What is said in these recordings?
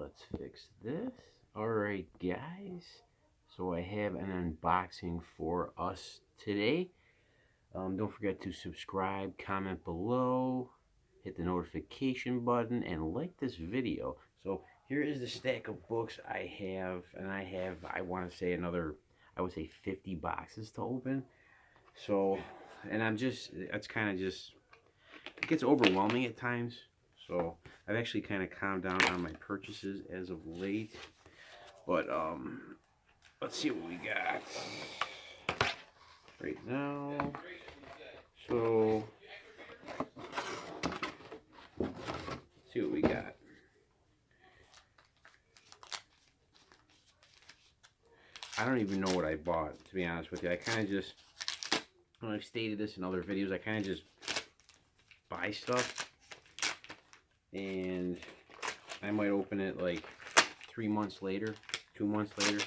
let's fix this. Alright guys, so I have an unboxing for us today. Don't forget to subscribe, comment below, hit the notification button, and like this video. So here is the stack of books I have, and I want to say another, I would say 50 boxes to open. So, and it's kind of just, it gets overwhelming at times. So I've actually kind of calmed down on my purchases as of late. But let's see what we got right now. So let's see what we got. I don't even know what I bought, to be honest with you. I kind of just, when I've stated this in other videos, I kind of just buy stuff, and I might open it like 3 months later, 2 months later.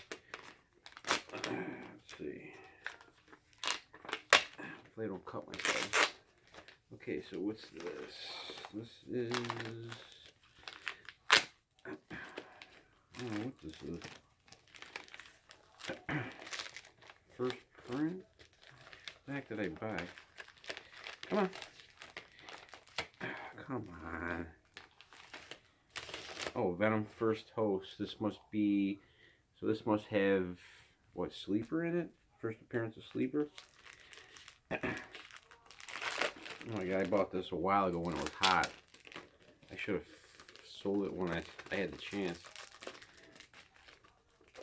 Let's see. Hopefully I don't cut myself. Okay, so what's this? This is, I don't know what this is. First print? What the heck did I buy? Come on. Come on. Oh, Venom First Host. This must be, so this must have, what, Sleeper in it? First appearance of Sleeper? Oh my god, I bought this a while ago when it was hot. I should have sold it when I had the chance.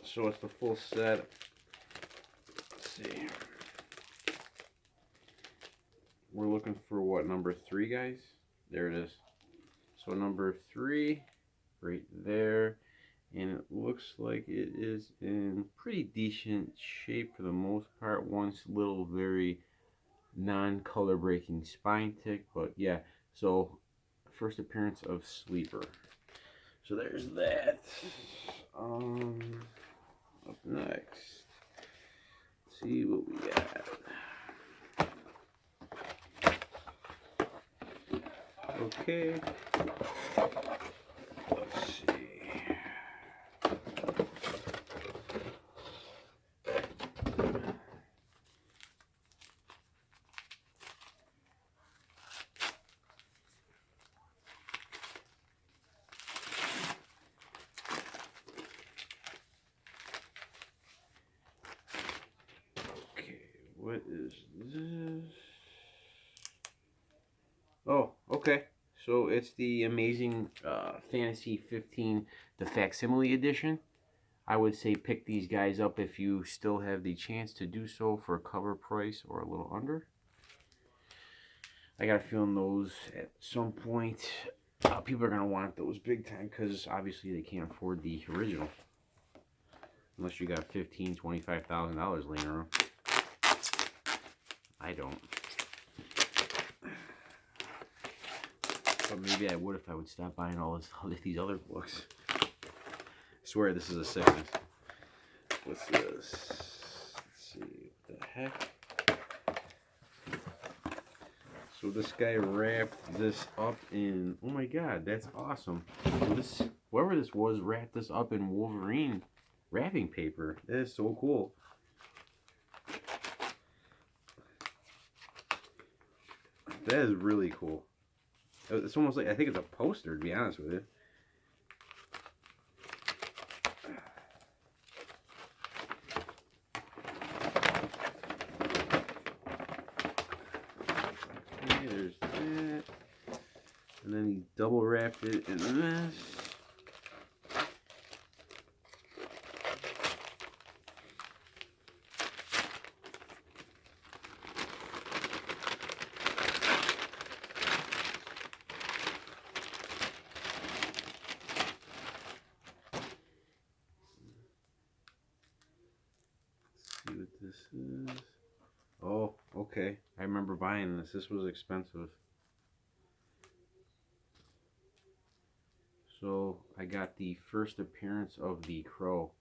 So it's the full set. Let's see. We're looking for what, number 3, guys? There it is. So number 3, right there. And it looks like it is in pretty decent shape for the most part. One little very non-color breaking spine tick, but yeah. So first appearance of Sleeper. So there's that. Up next, let's see what we got. Okay. Let's see. What is this? Oh, okay. So it's the Amazing Fantasy 15, the Facsimile Edition. I would say pick these guys up if you still have the chance to do so for a cover price or a little under. I got a feeling those at some point, people are going to want those big time because obviously they can't afford the original. Unless you got $15,000, $25,000 laying around. I don't. But maybe I would if I would stop buying all these other books. I swear this is a sickness. What's this? Let's see. What the heck? So this guy wrapped this up in, oh my god, that's awesome. So this, whoever this was, wrapped this up in Wolverine wrapping paper. That is so cool. That is really cool. It's almost like, I think it's a poster, to be honest with you. Okay, there's that. And then he double wrapped it in this. See what this is. Oh, okay. I remember buying this. This was expensive. So I got the first appearance of the Crow.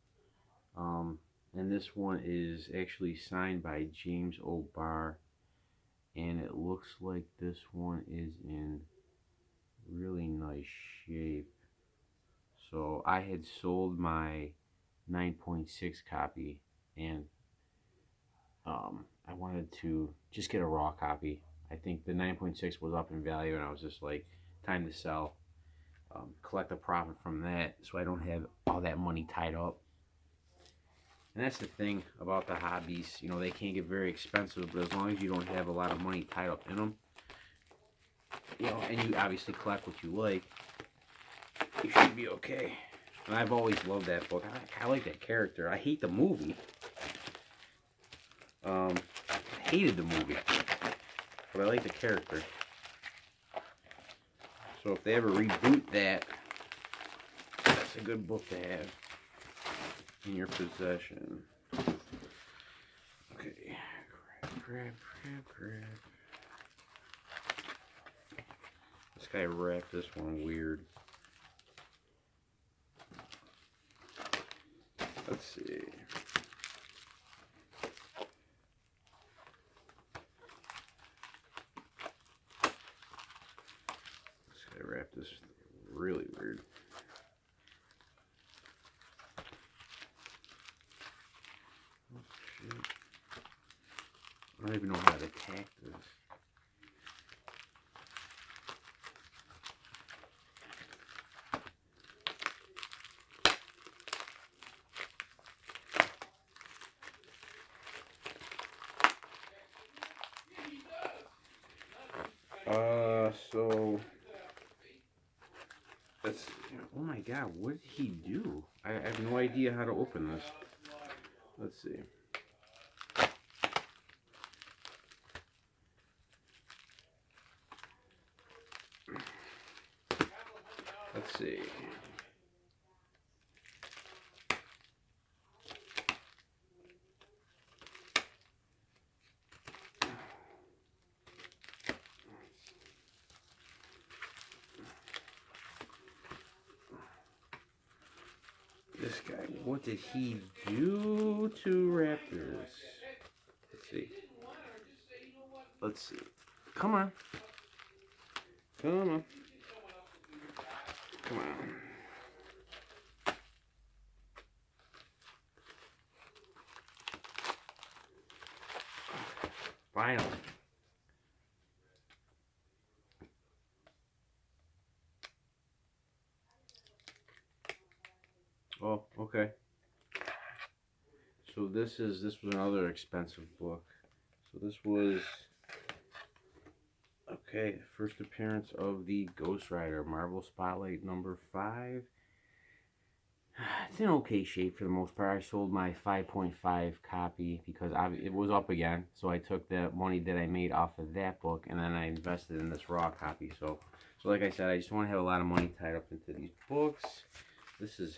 And this one is actually signed by James O'Barr. And it looks like this one is in really nice shape. So So I had sold my 9.6 copy, and I wanted to just get a raw copy. I think the 9.6 was up in value, and I was just like, time to sell. Collect a profit from that so I don't have all that money tied up. And that's the thing about the hobbies. You know, they can get very expensive, but as long as you don't have a lot of money tied up in them, you know, and you obviously collect what you like, you should be okay. And I've always loved that book. I like that character. I hate the movie. I hated the movie, but I like the character. So if they ever reboot that, that's a good book to have in your possession. Okay, grab. This guy wrapped this one weird. Let's see. This guy wrapped this really weird. Oh, shit. I don't even know how to attack this. So that's, oh my god, what did he do? I have no idea how to open this. Let's see. Let's see. This guy, what did he do to Raptors? Let's see. Let's see. Come on. Come on. Come on. Finally. Oh, okay. So this was another expensive book. So this was, okay, first appearance of the Ghost Rider Marvel Spotlight number 5. It's in okay shape for the most part. I sold my 5.5 copy because it was up again. So I took the money that I made off of that book and then I invested in this raw copy. So like I said, I just want to have a lot of money tied up into these books. This is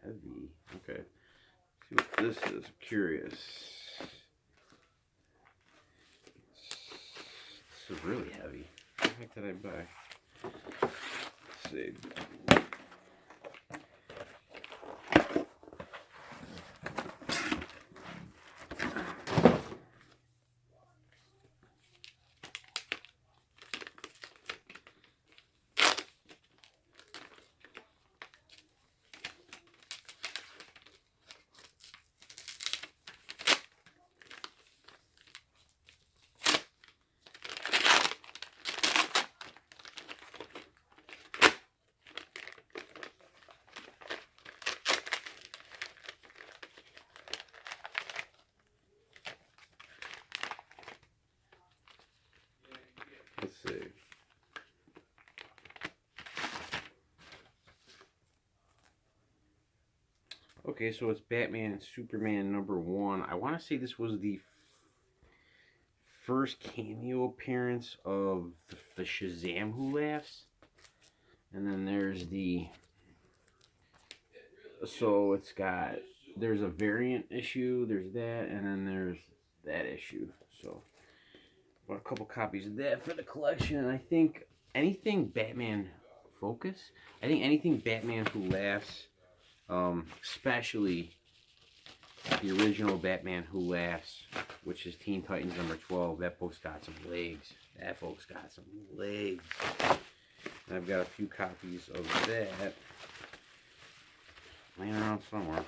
heavy. Okay. See what this is. I'm curious. This is really heavy. What the heck did I buy? Let's see. Let's see. Okay, so it's Batman and Superman number 1. I want to say this was the first cameo appearance of the Shazam Who Laughs. And then there's the... So it's got... There's a variant issue, there's that, and then there's that issue. So, bought a couple copies of that for the collection. And I think anything Batman focus, I think anything Batman Who Laughs, especially the original Batman Who Laughs, which is Teen Titans number 12, that book's got some legs. That book's got some legs. And I've got a few copies of that. around somewhere.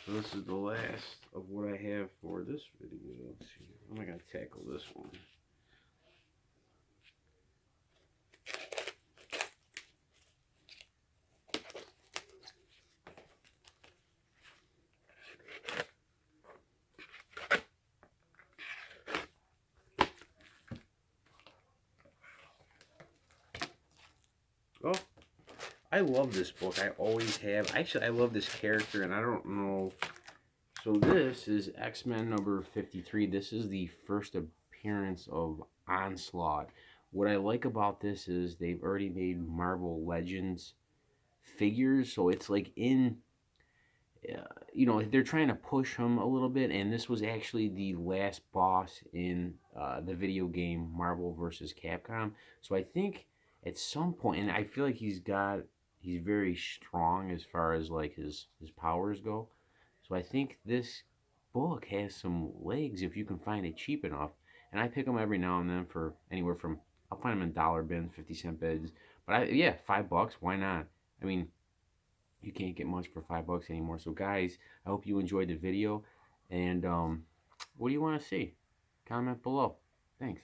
So this is the last of what I have for this video. Let's see, how am I going to tackle this one? Oh, I love this book. I always have. Actually, I love this character, and I don't know. So this is X-Men number 53. This is the first appearance of Onslaught. What I like about this is they've already made Marvel Legends figures, so it's like in, they're trying to push him a little bit, and this was actually the last boss in the video game Marvel vs. Capcom. So I think at some point, and I feel like he's very strong as far as like his powers go. So I think this book has some legs if you can find it cheap enough. And I pick them every now and then for anywhere from, I'll find them in dollar bins, 50-cent bids. But yeah, $5, why not? I mean, you can't get much for $5 anymore. So guys, I hope you enjoyed the video. And what do you want to see? Comment below. Thanks.